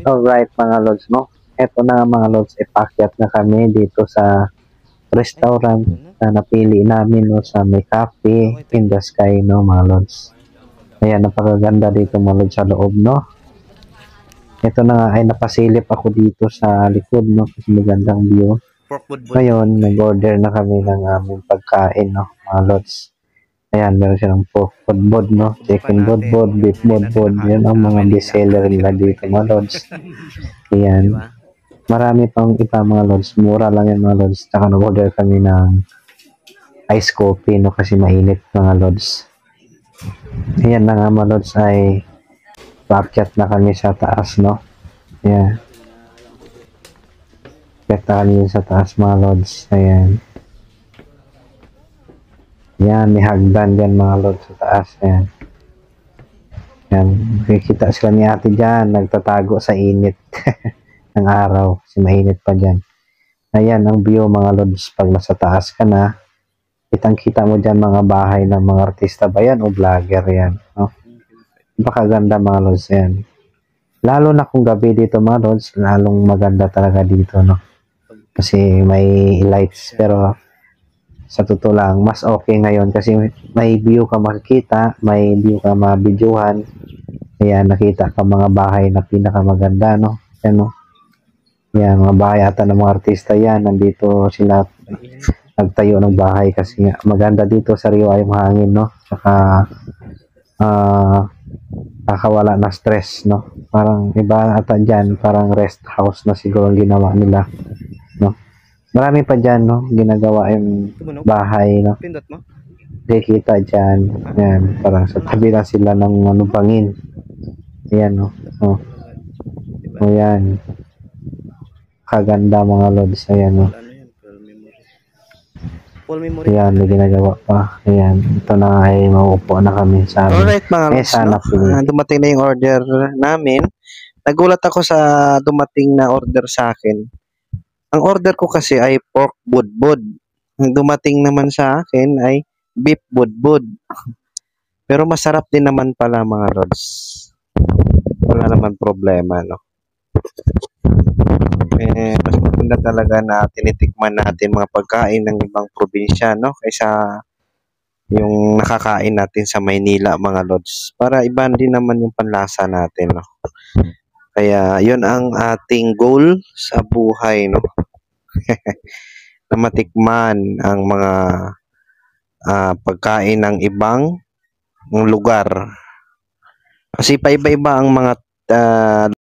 Alright mga lods, no? Eto na nga mga lods, ipakyat na kami dito sa restaurant na napili namin, no, sa may cafe in the sky, no mga lods. Ayan, napakaganda dito mga lods sa loob, no? Ito na nga ay napasilip ako dito sa likod, no? Kasi magandang view. Ngayon, nag-order na kami ng aming pagkain, no mga lods. Ayan, meron silang pork budbud, no? Chicken budbud, beef budbud. Yan ang mga bestseller nila dito mga lods. Ayan. Marami pang iba mga lods. Mura lang yan mga lods. Tsaka nag-order kami ng ice coffee, no? Kasi mainit mga lods. Ayan na nga mga lods ay paakyat na kami sa taas, no? Ayan. Paakyat na kami sa taas mga lods. Ayan. Yan, may hagdan dyan mga lods sa taas. Ayan. Yan, makikita sila ni ate dyan, nagtatago sa init ng araw, kasi mainit pa dyan. Ayan ang view mga lods, pag nasa taas ka na, kitang-kita mo dyan mga bahay ng mga artista ba yan o vlogger yan. No? Napakaganda mga lods yan. Lalo na kung gabi dito mga lods, lalong maganda talaga dito, no? Kasi may lights, pero sa totoo lang, mas okay ngayon kasi may view ka makikita, may view ka mabidyohan. Ayan, nakita ka mga bahay na pinakamaganda, no? Ano? Yan, mga bahay ata ng mga artista yan. Nandito sila nagtayo ng bahay kasi nga, maganda dito sa Rio yung hangin, no? Saka, nakawala na stress, no? Parang iba ata dyan, parang rest house na siguro ang ginawa nila, no? Marami pa dyan, no? Ginagawa yung bahay, no? Kita dyan. Ayan, parang sa tabi lang sila ng bangin. Ayan, no? Oh. Ayan. Kaganda mga lods. Ayan, no? Ayan, may ginagawa pa. Ayan, ito na ay mauupo na kami sa amin. Alright mga lods, no? Dumating na yung order namin. Nagulat ako sa dumating na order sa akin. Ang order ko kasi ay pork budbud. Ang dumating naman sa akin ay beef budbud. Pero masarap din naman pala mga lods. Wala naman problema, no? Mas maganda talaga na tinitikman natin mga pagkain ng ibang probinsya, no? Kaysa yung nakakain natin sa Maynila mga lods. Para iba din naman yung panlasa natin, no? Kaya yun ang ating goal sa buhay, no? Na matikman ang mga pagkain ng ibang lugar. Kasi paiba-iba ang mga